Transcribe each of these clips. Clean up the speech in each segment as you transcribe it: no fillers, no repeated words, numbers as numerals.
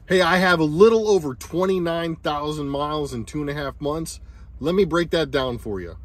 Hey, I have a little over 29,000 miles in 2.5 months. Let me break that down for you.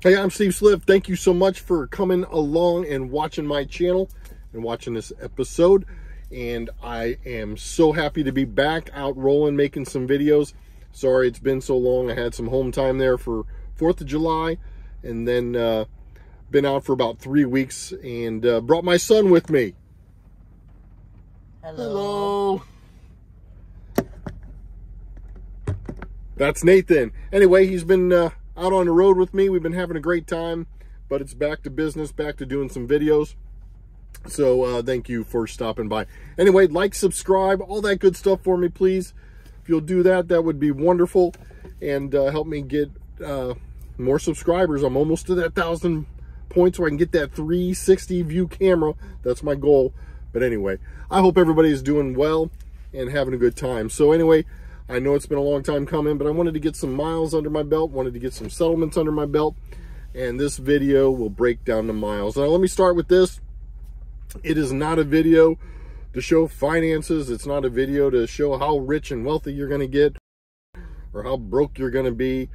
Hey, I'm Steve Sliff. Thank you so much for coming along and watching my channel and watching this episode. And I am so happy to be back out rolling, making some videos. Sorry it's been so long. I had some home time there for 4th of July and then been out for about 3 weeks and brought my son with me. Hello. Hello. That's Nathan. Anyway, he's been out on the road with me. We've been having a great time, but it's back to business, back to doing some videos. So thank you for stopping by. Anyway, like, subscribe, all that good stuff for me, please. If you'll do that, that would be wonderful, and help me get more subscribers. I'm almost to that 1,000 points so I can get that 360 view camera. That's my goal. But anyway, I hope everybody is doing well and having a good time. So anyway, I know it's been a long time coming, but I wanted to get some miles under my belt, wanted to get some settlements under my belt, and this video will break down the miles. Now, let me start with this. It is not a video to show finances. It's not a video to show how rich and wealthy you're going to get or how broke you're going to be.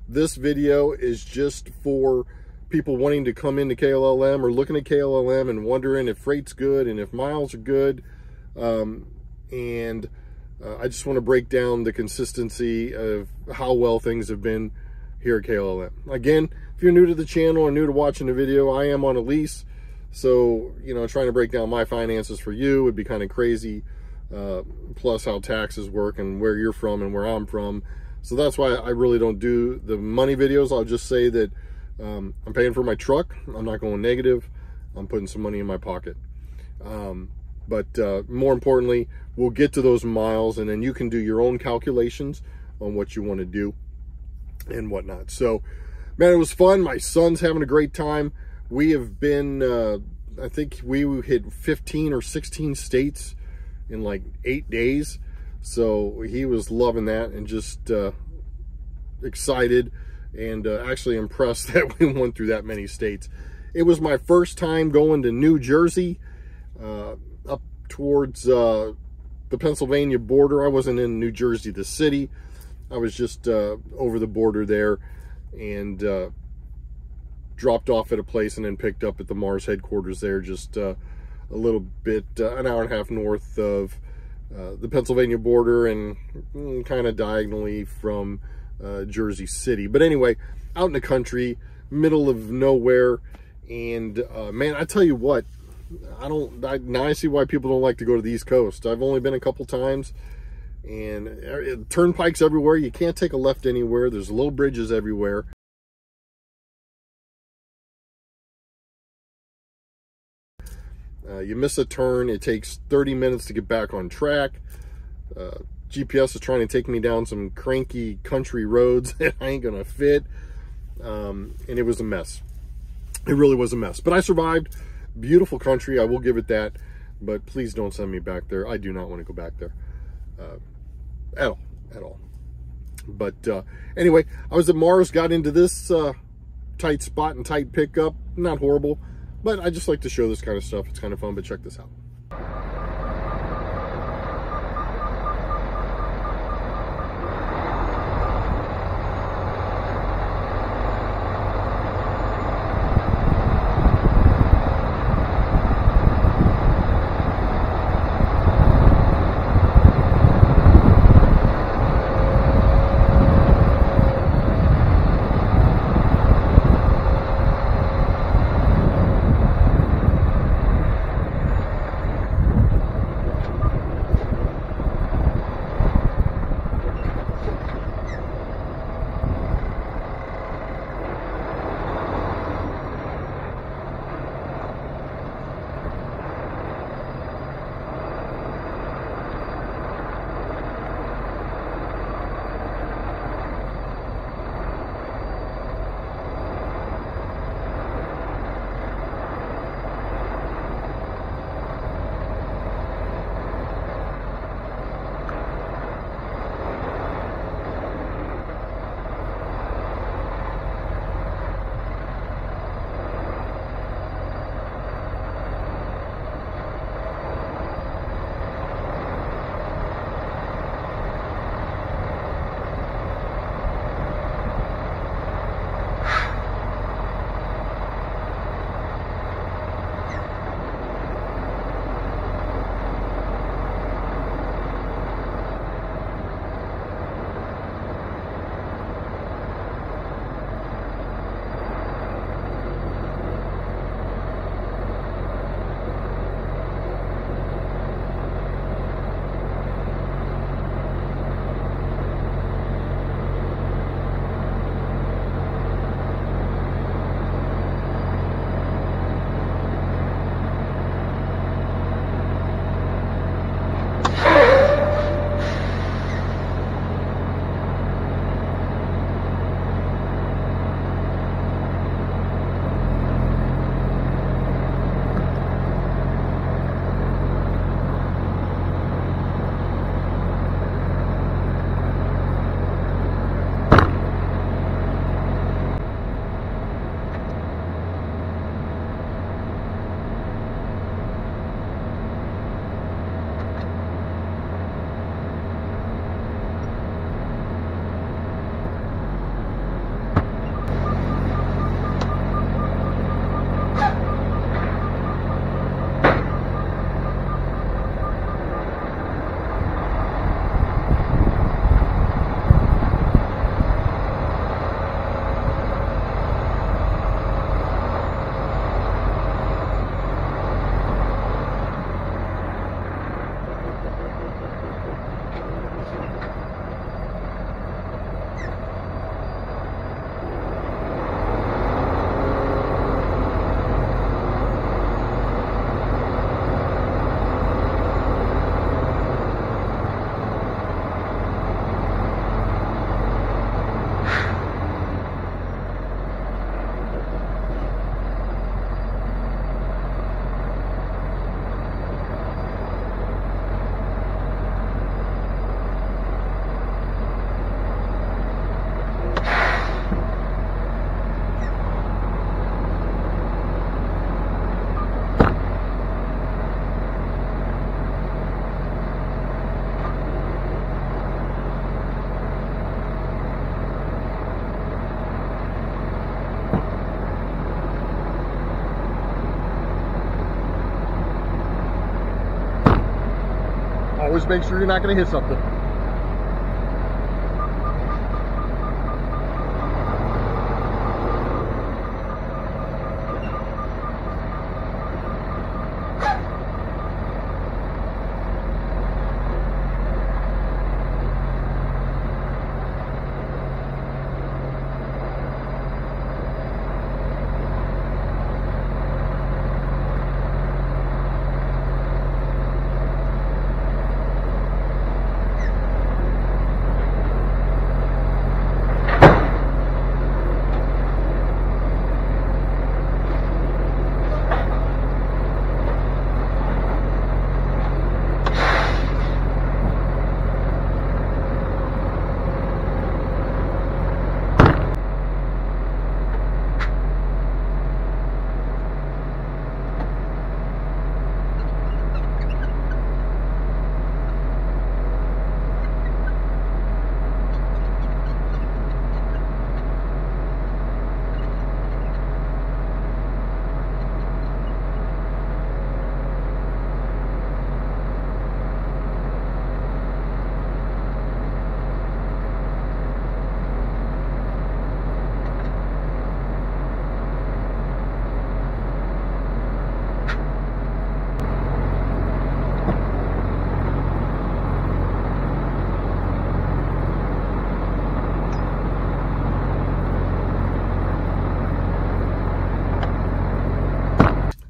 This video is just for people wanting to come into KLLM or looking at KLLM and wondering if freight's good and if miles are good. I just want to break down the consistency of how well things have been here at KLLM. Again, if you're new to the channel or new to watching the video, I am on a lease. So, you know, trying to break down my finances for you would be kind of crazy. Plus how taxes work and where you're from and where I'm from. So that's why I really don't do the money videos. I'll just say that I'm paying for my truck. I'm not going negative. I'm putting some money in my pocket. But more importantly, we'll get to those miles and then you can do your own calculations on what you want to do and whatnot. So, man, it was fun. My son's having a great time. We have been, I think we hit 15 or 16 states in like 8 days. So he was loving that and just excited and actually impressed that we went through that many states. It was my first time going to New Jersey, up towards the Pennsylvania border. I wasn't in New Jersey, the city. I was just over the border there and dropped off at a place and then picked up at the Mars headquarters there, just a little bit, an hour and a half north of the Pennsylvania border and kind of diagonally from Jersey City. But anyway, out in the country, middle of nowhere. And man, I tell you what, now I see why people don't like to go to the East Coast. I've only been a couple times and turnpikes everywhere. You can't take a left anywhere. There's low bridges everywhere. You miss a turn, it takes 30 minutes to get back on track. GPS is trying to take me down some cranky country roads that I ain't gonna fit. And it was a mess. It really was a mess. But I survived. Beautiful country, I will give it that, but please don't send me back there. I do not want to go back there at all. But anyway, I was at Mars, got into this tight spot and tight pickup. Not horrible, but I just like to show this kind of stuff. It's kind of fun. But check this out. make sure you're not going to hit something.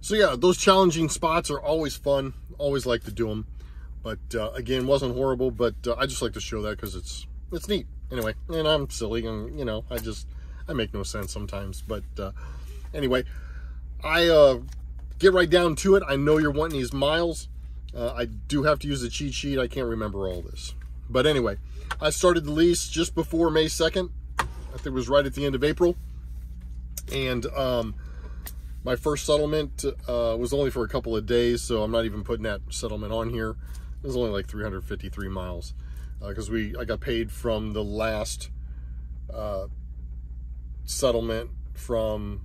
So yeah, those challenging spots are always fun. Always like to do them. But again, wasn't horrible, but I just like to show that because it's neat. Anyway, and I'm silly, and you know, I make no sense sometimes. But anyway, I get right down to it. I know you're wanting these miles. I do have to use a cheat sheet. I can't remember all this. But anyway, I started the lease just before May 2nd. I think it was right at the end of April. And my first settlement was only for a couple of days, so I'm not even putting that settlement on here. It was only like 353 miles because I got paid from the last settlement from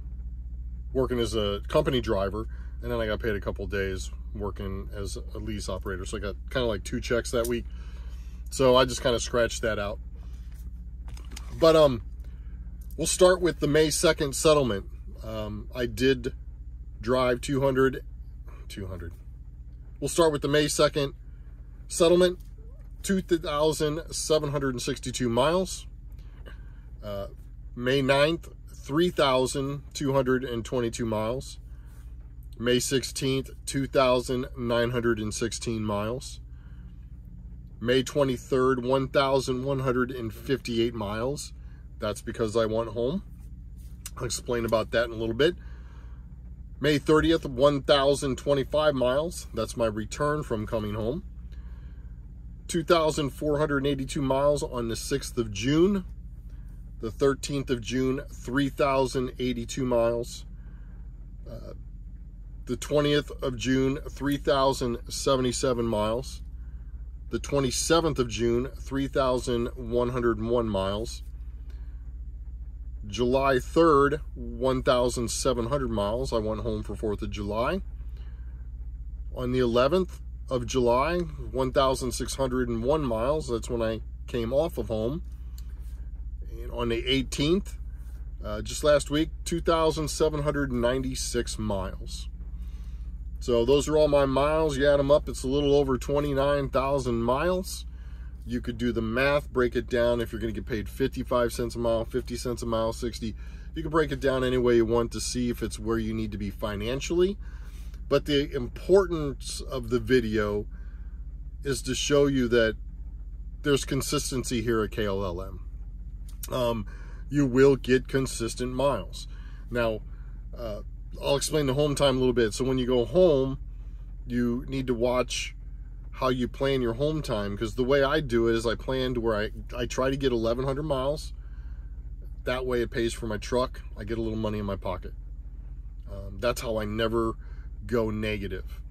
working as a company driver, and then I got paid a couple of days working as a lease operator. So I got kind of like 2 checks that week. So I just kind of scratched that out. But we'll start with the May 2nd settlement. I did drive 200. We'll start with the May 2nd settlement, 2,762 miles. May 9th, 3,222 miles. May 16th, 2,916 miles. May 23rd, 1,158 miles. That's because I went home. I'll explain about that in a little bit. May 30th, 1,025 miles. That's my return from coming home. 2,482 miles on the 6th of June. The 13th of June, 3,082 miles. The 20th of June, 3,077 miles. The 27th of June, 3,101 miles. July 3rd, 1,700 miles. I went home for 4th of July. On the 11th of July, 1,601 miles. That's when I came off of home. And on the 18th, just last week, 2,796 miles. So those are all my miles. You add them up, it's a little over 29,000 miles. You could do the math, break it down. If you're going to get paid 55 cents a mile, 50 cents a mile, 60, you can break it down any way you want to see if it's where you need to be financially. But the importance of the video is to show you that there's consistency here at KLLM. You will get consistent miles. Now, I'll explain the home time a little bit. So when you go home, you need to watch how you plan your home time, because the way I do it is I plan to where I try to get 1,100 miles. That way it pays for my truck. I get a little money in my pocket. That's how I never go negative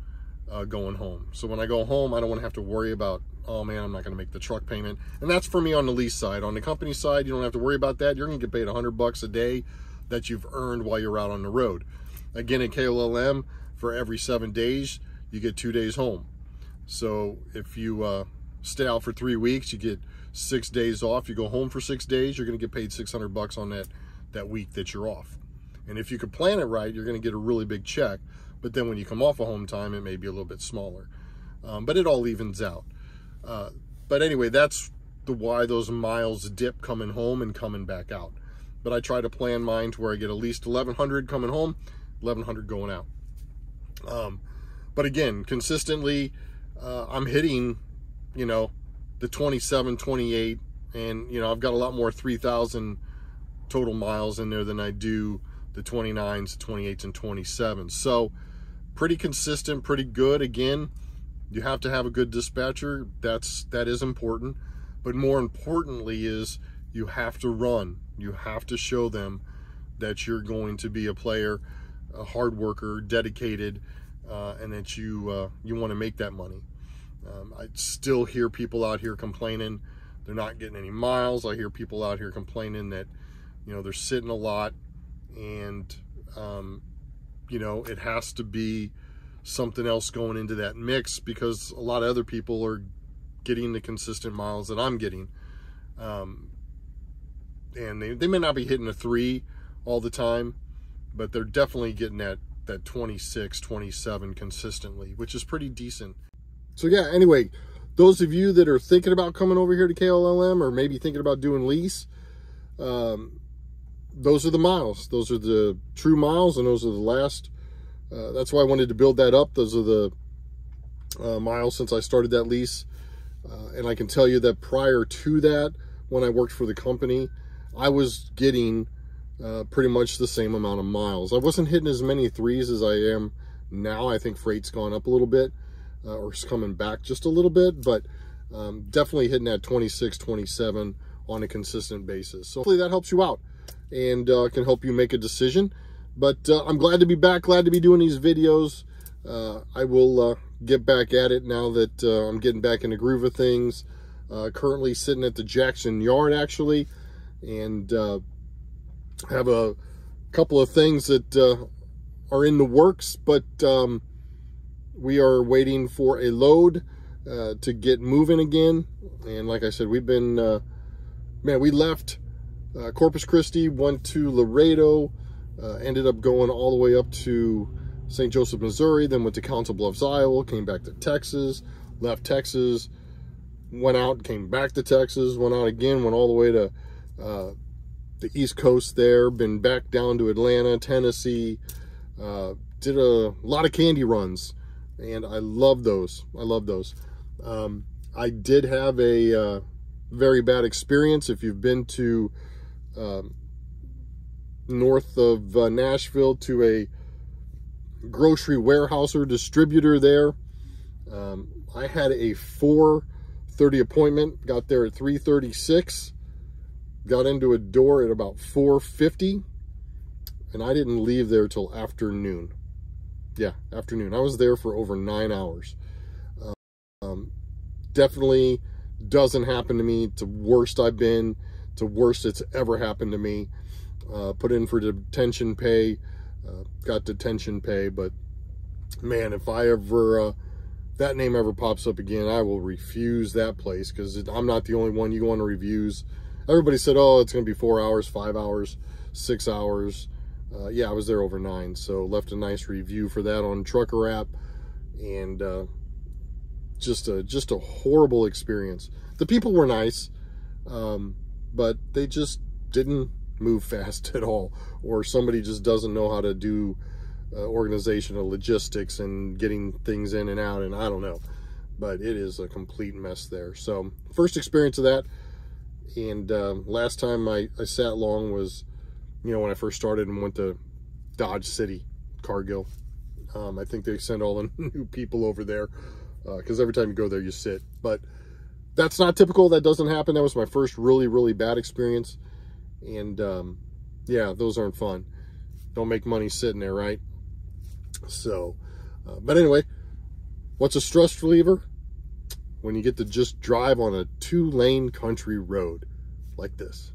going home. So when I go home, I don't want to have to worry about, oh man, I'm not going to make the truck payment. And that's for me on the lease side. On the company side, you don't have to worry about that. You're going to get paid $100 a day that you've earned while you're out on the road. Again, at KLLM, for every 7 days, you get 2 days home. So if you stay out for 3 weeks, you get 6 days off. You go home for 6 days, you're going to get paid $600 on that week that you're off. And if you could plan it right, you're going to get a really big check. But then when you come off of home time, it may be a little bit smaller. But it all evens out. But anyway, that's why those miles dip coming home and coming back out. But I try to plan mine to where I get at least 1,100 coming home, 1,100 going out. But again, consistently, I'm hitting, you know, the 27, 28, and, you know, I've got a lot more 3,000 total miles in there than I do the 29s, 28s, and 27s. So pretty consistent, pretty good. Again, you have to have a good dispatcher. That is important. But more importantly is you have to run. You have to show them that you're going to be a player, a hard worker, dedicated, and that you want to make that money. I still hear people out here complaining they're not getting any miles. I hear people out here complaining that, you know, they're sitting a lot, and you know, it has to be something else going into that mix, because a lot of other people are getting the consistent miles that I'm getting, and they may not be hitting a 3 all the time, but they're definitely getting that 26, 27 consistently, which is pretty decent. So yeah, anyway, those of you that are thinking about coming over here to KLLM, or maybe thinking about doing lease, those are the miles. Those are the true miles, and those are the last. That's why I wanted to build that up. Those are the miles since I started that lease. And I can tell you that prior to that, when I worked for the company, I was getting pretty much the same amount of miles. I wasn't hitting as many 3s as I am now. I think freight's gone up a little bit, or it's coming back just a little bit, but definitely hitting that 26, 27 on a consistent basis. So hopefully that helps you out and can help you make a decision. But I'm glad to be back, glad to be doing these videos. I will get back at it now that I'm getting back in the groove of things. Currently sitting at the Jackson yard, actually, and have a couple of things that are in the works, but we are waiting for a load to get moving again. And like I said, we've been, man, we left Corpus Christi, went to Laredo, ended up going all the way up to St. Joseph, Missouri, then went to Council Bluffs, Iowa, came back to Texas, left Texas, went out, came back to Texas, went out again, went all the way to the East Coast there, been back down to Atlanta, Tennessee, did a lot of candy runs, and I love those. I love those. I did have a very bad experience. If you've been to north of Nashville to a grocery warehouse or distributor there, I had a 4:30 appointment, got there at 3:36, got into a door at about 4:50, and I didn't leave there till afternoon. Yeah, afternoon. I was there for over 9 hours. Definitely doesn't happen to me. It's the worst I've been. It's the worst it's ever happened to me. Put in for detention pay, got detention pay, but man, if I ever, that name ever pops up again, I will refuse that place, because I'm not the only one. You go on to reviews. Everybody said, oh, it's going to be 4 hours, 5 hours, 6 hours. Yeah, I was there over 9, so left a nice review for that on Trucker app, and just a horrible experience. The people were nice, but they just didn't move fast at all, or somebody just doesn't know how to do organizational logistics and getting things in and out, and I don't know, but it is a complete mess there. So first experience of that. And last time I sat long was, you know, when I first started and went to Dodge City, Cargill. I think they send all the new people over there, because every time you go there, you sit. But that's not typical. That doesn't happen. That was my first really, really bad experience. And yeah, those aren't fun. Don't make money sitting there, right? So, but anyway, what's a stress reliever? When you get to just drive on a 2-lane country road like this.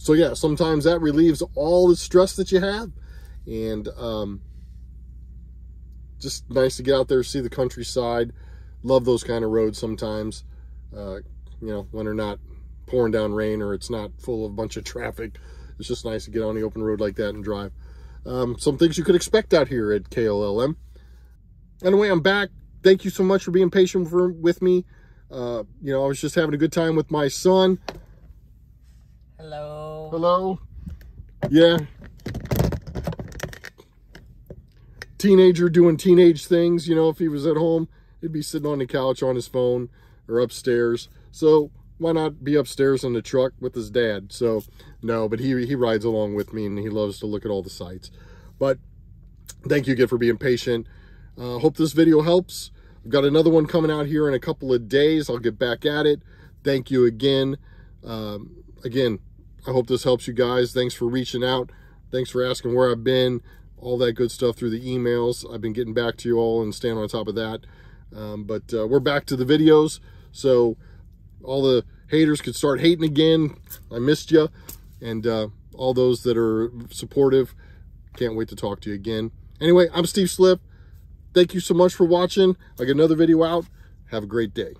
So yeah, sometimes that relieves all the stress that you have. And just nice to get out there, see the countryside. Love those kind of roads sometimes, you know, when they're not pouring down rain or it's not full of a bunch of traffic. It's just nice to get on the open road like that and drive. Some things you could expect out here at KLLM. Anyway, I'm back. Thank you so much for being patient with me. You know, I was just having a good time with my son. Hello. Hello. Yeah. Teenager doing teenage things. You know, if he was at home, he'd be sitting on the couch on his phone or upstairs. So why not be upstairs in the truck with his dad? So no, but he rides along with me and he loves to look at all the sights. But thank you again for being patient. Hope this video helps. I've got another one coming out here in a couple of days. I'll get back at it. Thank you again. Again, I hope this helps you guys. Thanks for reaching out. Thanks for asking where I've been. All that good stuff through the emails. I've been getting back to you all and staying on top of that. But we're back to the videos. So all the haters could start hating again. I missed you. And all those that are supportive, can't wait to talk to you again. Anyway, I'm Steve Slip. Thank you so much for watching. I'll get another video out. Have a great day.